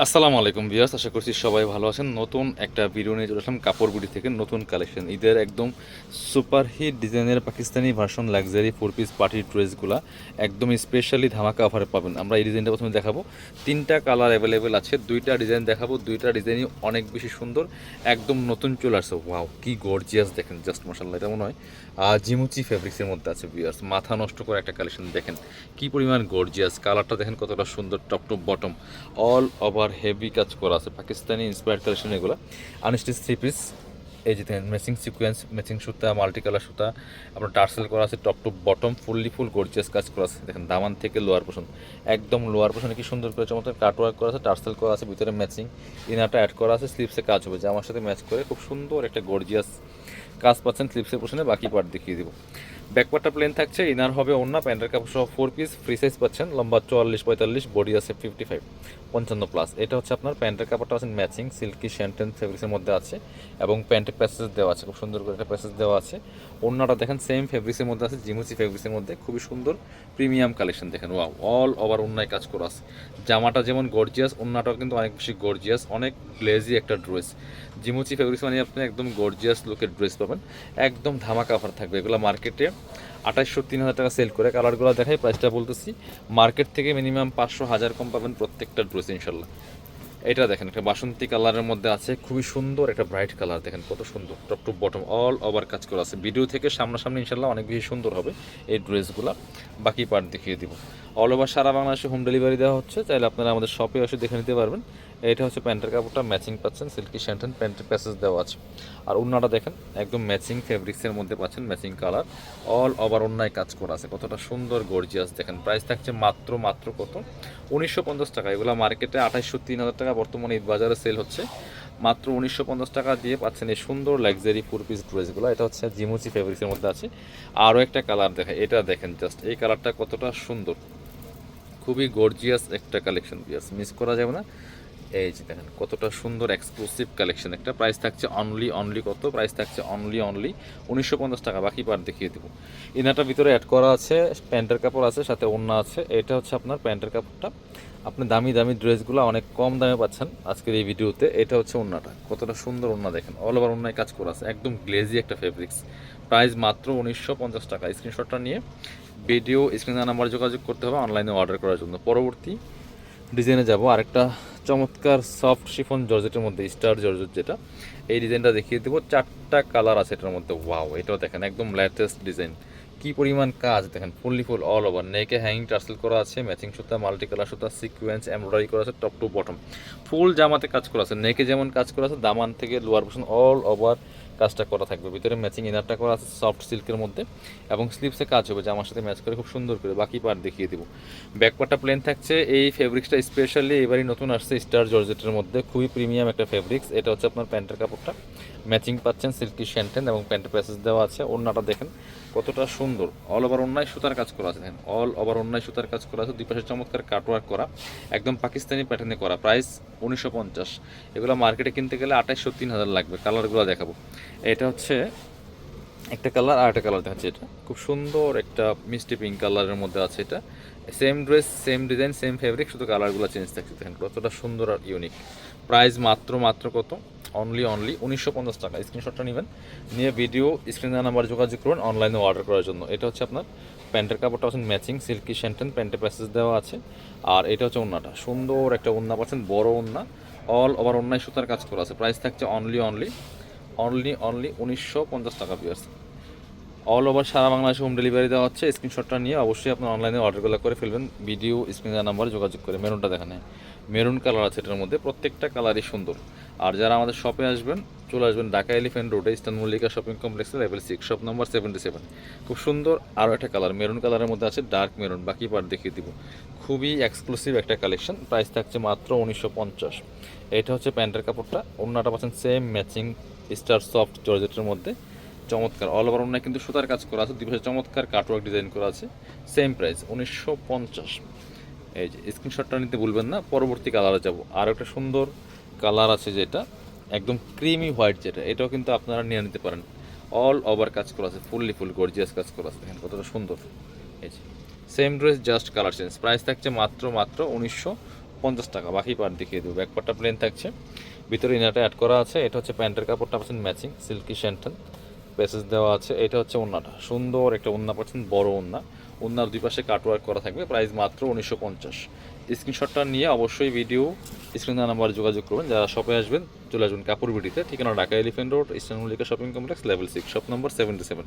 আসসালামু আলাইকুম ভিউয়ার্স, আশা করছি সবাই ভালো আছেন। নতুন একটা ভিডিও নিয়ে চলে আসলাম কাপড় বিডি থেকে। নতুন কালেকশন, ঈদের একদম সুপার হিট ডিজাইনের Pakistani version luxury 4 piece party ড্রেসগুলো একদম স্পেশালি ধামাকা অফারে পাবেন। আমরা এই ডিজাইনটা প্রথমে দেখাবো। তিনটা কালার অ্যাভেলেবেল আছে, দুইটা ডিজাইন দেখাবো। দুইটা ডিজাইনই অনেক বেশি সুন্দর, একদম নতুন চলে আসছে। ওয়াও, কি গর্জিয়াস দেখেন, জাস্ট মাশাআল্লাহ। এটা মনে হয় জিমুচি ফেব্রিক্সের মধ্যে আছে ভিউয়ার্স। মাথা নষ্ট করে একটা কালেকশন দেখেন, কি পরিমাণ গর্জিয়াস। কালারটা দেখেন কতটা সুন্দর, top to bottom all over heavy কাজ করা আছে, পাকিস্তানি ইন্সপায়ার্ড কালেকশন এগুলো। আনস্টিচ 3 পিস, এই যে দেখেন ম্যাচিং সিকোয়েন্স, ম্যাচিং সুতা, মাল্টি কালার সুতা, আপনার টার্সেল করা আছে top to bottom, full gorgeous কাজ করা আছে। দেখেন দামান থেকে লোয়ার পোর্শন, একদম লোয়ার পোর্শনে কি সুন্দর করে চমৎকার কাট ওয়ার্ক করা আছে, টার্সেল করা আছে, ভিতরে ম্যাচিং ইনারটা অ্যাড করা আছে, স্লিপসে কাজ হবে যে আমার সাথে ম্যাচ করে খুব সুন্দর একটা গর্জিয়াস কাজ পাচ্ছেন স্লিপসের পোর্শনে। বাকি পার্ট দেখিয়ে দিব। ব্যাকপার্টটা প্লেন থাকছে, ইনার হবে ওড়না, প্যান্টের কাপড় সহ 4 পিস, ফ্রি সাইজ পাচ্ছেন, লম্বা 44-45, বডি আছে 55 55+। এটা হচ্ছে আপনার প্যান্টের কাপড়টা আছে ম্যাচিং সিল্কি শ্যান্টেন ফেব্রিক্সের মধ্যে আছে এবং প্যান্টের প্যাসেজ দেওয়া আছে, খুব সুন্দর করে একটা প্যাসেজ দেওয়া আছে। ওড়নাটা দেখেন সেম ফেব্রিক্সের মধ্যে আছে, জিমুচি ফেব্রিক্সের মধ্যে, খুবই সুন্দর প্রিমিয়াম কালেকশন দেখেন। ওয়াও, অল ওভার ওড়নায় কাজ করা আছে। জামাটা যেমন গর্জিয়াস, ওড়নাটাও কিন্তু অনেক বেশি গর্জিয়াস, অনেক গ্লেজি একটা ড্রেস। জিমুচি ফেব্রিক্স মানে আপনি একদম গর্জিয়াস লুকের ড্রেস পাবেন, একদম ধামাকা অফার থাকবে। এগুলো মার্কেটে 2800-3000 টাকা সেল করে। কালারগুলো দেখাই, প্রাইসটা বলতেছি, মার্কেট থেকে মিনিমাম 500-1000 কম পাবেন প্রত্যেকটা ড্রেস ইনশাল্লাহ। এটা দেখেন একটা বাসন্তী কালারের মধ্যে আছে, খুবই সুন্দর একটা ব্রাইট কালার, দেখেন কত সুন্দর, top to bottom all over কাজ করা আছে। ভিডিও থেকে সামনাসামনি ইনশাল্লাহ অনেক বেশি সুন্দর হবে এই ড্রেসগুলো। বাকি পার্ট দেখিয়ে দিব। অল ওভার সারা বাংলাদেশে হোম ডেলিভারি দেওয়া হচ্ছে, চাইলে আপনারা আমাদের শপে এসে দেখে নিতে পারবেন। এটা হচ্ছে প্যান্টের কাপড়টা ম্যাচিং পাচ্ছেন, সিল্কি শ্যান্টেন প্যান্টের প্যাসেজ দেওয়া আছে। আর ওড়নাটা দেখেন একদম ম্যাচিং ফেব্রিক্সের মধ্যে পাচ্ছেন, ম্যাচিং কালার, অল ওভার ওড়নায় কাজ করা আছে, কতটা সুন্দর গর্জিয়াস দেখেন। প্রাইস থাকছে মাত্র কত, 1950 টাকা। এগুলো মার্কেটে 2800-3000 টাকা, বর্তমানে ঈদ বাজারে সেল হচ্ছে। মাত্র 1950 টাকা দিয়ে পাচ্ছেন এই সুন্দর লাক্সারি 4 পিস ড্রেসগুলো। এটা হচ্ছে জিমুচি ফেব্রিক্সের মধ্যে আছে। আরও একটা কালার দেখেন, এটা দেখেন জাস্ট, এই কালারটা কতটা সুন্দর, খুবই গর্জিয়াস একটা কালেকশন, বিয়াস মিস করা যাবে না। এই যে দেখেন কতটা সুন্দর এক্সক্লুসিভ কালেকশন একটা। প্রাইস থাকছে অনলি কত, প্রাইস থাকছে অনলি 1950 টাকা। বাকি পার্ট দেখিয়ে দেবো। ইনারটার ভিতরে অ্যাড করা আছে, প্যান্টের কাপড় আছে, সাথে ওড়না আছে। এটা হচ্ছে আপনার প্যান্টের কাপড়টা, আপনি দামি ড্রেসগুলো অনেক কম দামে পাচ্ছেন আজকের এই ভিডিওতে। এটা হচ্ছে ওড়নাটা, কতটা সুন্দর ওড়না দেখেন, অল ওভার ওড়নায় কাজ করা আছে, একদম গ্লেজি একটা ফেব্রিক্স। প্রাইস মাত্র 1950 টাকা। স্ক্রিনশটটা নিয়ে ভিডিও স্ক্রিনে নাম্বার যোগাযোগ করতে হবে অনলাইনে অর্ডার করার জন্য। পরবর্তী ডিজাইনে যাব, আরেকটা চমৎকার সফট শিফন জর্জেটের মধ্যে, স্টার জর্জেট যেটা, এই ডিজাইনটা দেখিয়ে দেবো। 4টা কালার আছে এটার মধ্যে। ওয়াও, এটাও দেখেন একদম লেটেস্ট ডিজাইন, কি পরিমাণ কাজ দেখেন, ফুল অল ওভার। নেকে হ্যাঙ্গিং টার্সেল করা আছে, ম্যাচিং সুতা, মাল্টি কালার সুতা, সিকোয়েন্স এমব্রয়ডারি করা আছে, টপ টু বটম ফুল জামাতে কাজ করা আছে। নেকে যেমন কাজ করা আছে, দামান থেকে লোয়ার পোর্শন অল ওভার কাজটা করা থাকবে। ভিতরে ম্যাচিং ইনারটা করা আছে সফট সিল্কের মধ্যে এবং স্লিপসে কাজ হবে জামার সাথে ম্যাচ করে খুব সুন্দর করে। বাকি পার্ট দেখিয়ে দিব। ব্যাকপার্টটা প্লেন থাকছে। এই ফেব্রিক্সটা স্পেশালি এবারই নতুন আসছে স্টার জর্জেটের মধ্যে, খুবই প্রিমিয়াম একটা ফেব্রিক্স। এটা হচ্ছে আপনার প্যান্টের কাপড়টা ম্যাচিং পাচ্ছেন, সিল্কি শ্যান্টেন এবং প্যান্টের প্যাসেজ দেওয়া আছে। ওড়নাটা দেখেন কতটা সুন্দর, অল ওভার ওড়নায় সুতার কাজ করা আছে, দেখেন অল ওভার ওড়নায় সুতার কাজ করা আছে, দুই পাশে চমৎকার কাটওয়ার্ক করা, একদম পাকিস্তানি প্যাটার্নে করা। প্রাইস 1950। এগুলো মার্কেটে কিনতে গেলে 2800-3000 লাগবে। কালারগুলো দেখাবো। এটা হচ্ছে একটা কালার, আর একটা কালার দেখাচ্ছে, এটা খুব সুন্দর একটা মিষ্টি পিঙ্ক কালারের মধ্যে আছে। এটা same dress, same design, same fabric, শুধু কালারগুলো চেঞ্জ থাকছে। দেখেন কতটা সুন্দর আর ইউনিক। প্রাইস মাত্র কত, অনলি 1950 টাকা। স্ক্রিনশটটা নেবেন, নিয়ে ভিডিও স্ক্রিনে নাম্বার যোগাযোগ করুন অনলাইনে অর্ডার করার জন্য। এটা হচ্ছে আপনার প্যান্টের কাপড়টা পাচ্ছেন ম্যাচিং সিল্কি শ্যান্টেন, প্যান্টের প্যাসেজ দেওয়া আছে। আর এটা হচ্ছে ওড়নাটা, সুন্দর একটা ওড়না পাচ্ছেন, বড় ওড়না, অল ওভার ওড়নায় সুতার কাজ করা আছে। প্রাইস থাকছে অনলি 1950 টাকা পিয়ার্স। অল ওভার সারা বাংলাদেশে হোম ডেলিভারি দেওয়া হচ্ছে। স্ক্রিনশটটা নিয়ে অবশ্যই আপনার অনলাইনে অর্ডারগুলো করে ফেলবেন, ভিডিও স্ক্রিনের নাম্বারে যোগাযোগ করে। মেরুনটা দেখেন, মেরুন কালার আছে এটার মধ্যে, প্রত্যেকটা কালারই সুন্দর। আর যারা আমাদের শপে আসবেন, চলে আসবেন ঢাকা এলিফ্যান্ট রোডে, ইস্টার্ন মল্লিকা শপিং কমপ্লেক্সে, লেভেল 6, শপ নম্বর 77। খুব সুন্দর আরও একটা কালার মেরুন কালারের মধ্যে আছে, ডার্ক মেরুন। বাকি পার্ট দেখিয়ে দিব। খুবই এক্সক্লুসিভ একটা কালেকশন। প্রাইস থাকছে মাত্র 1950। এটা হচ্ছে প্যান্টের কাপড়টা, ওড়নাটা পাচ্ছেন সেম ম্যাচিং স্টার সফট জর্জেটের মধ্যে, চমৎকার অল ওভার ওড়নায় কিন্তু সুতার কাজ করা আছে, দুই পাশে চমৎকার কাটওয়ার্ক ডিজাইন করা আছে। Same price 1950। এই যে স্ক্রিনশটটা নিতে ভুলবেন না। পরবর্তী কালারে যাব, আর একটা সুন্দর কালার আছে যেটা একদম ক্রিমি হোয়াইট, যেটা এটাও কিন্তু আপনারা নিয়ে নিতে পারেন। অল ওভার কাজ করা আছে, ফুল গর্জিয়াস কাজ করা আছে, দেখেন কতটা সুন্দর। এই যে same dress, just colour change. Price থাকছে মাত্র 1950 50 টাকা, বাকি পার্ট দেখিয়ে দেবো। ব্যাক পার্টটা প্লেন থাকছে, ভিতরে ইনারটা অ্যাড করা আছে। এটা হচ্ছে প্যান্টের কাপড়টা পাচ্ছেন ম্যাচিং সিল্কি শ্যান্টন, প্যাসেজ দেওয়া আছে। এটা হচ্ছে ওন্নাটা, সুন্দর একটা ওন্না পাচ্ছেন, বড় ওন্না। ওন্নার দুই পাশে কাটওয়ার্ক করা থাকবে, প্রাইস মাত্র 1950। স্ক্রিনশটটা নিয়ে অবশ্যই ভিডিও স্ক্রিনে নাম্বার যোগাযোগ করবেন। যারা শপে আসবেন চলে আসবেন কাপড় বিডিতে, ঠিকানা Dhaka elephant road, eastern Mallika shopping complex, level 6, shop number 77।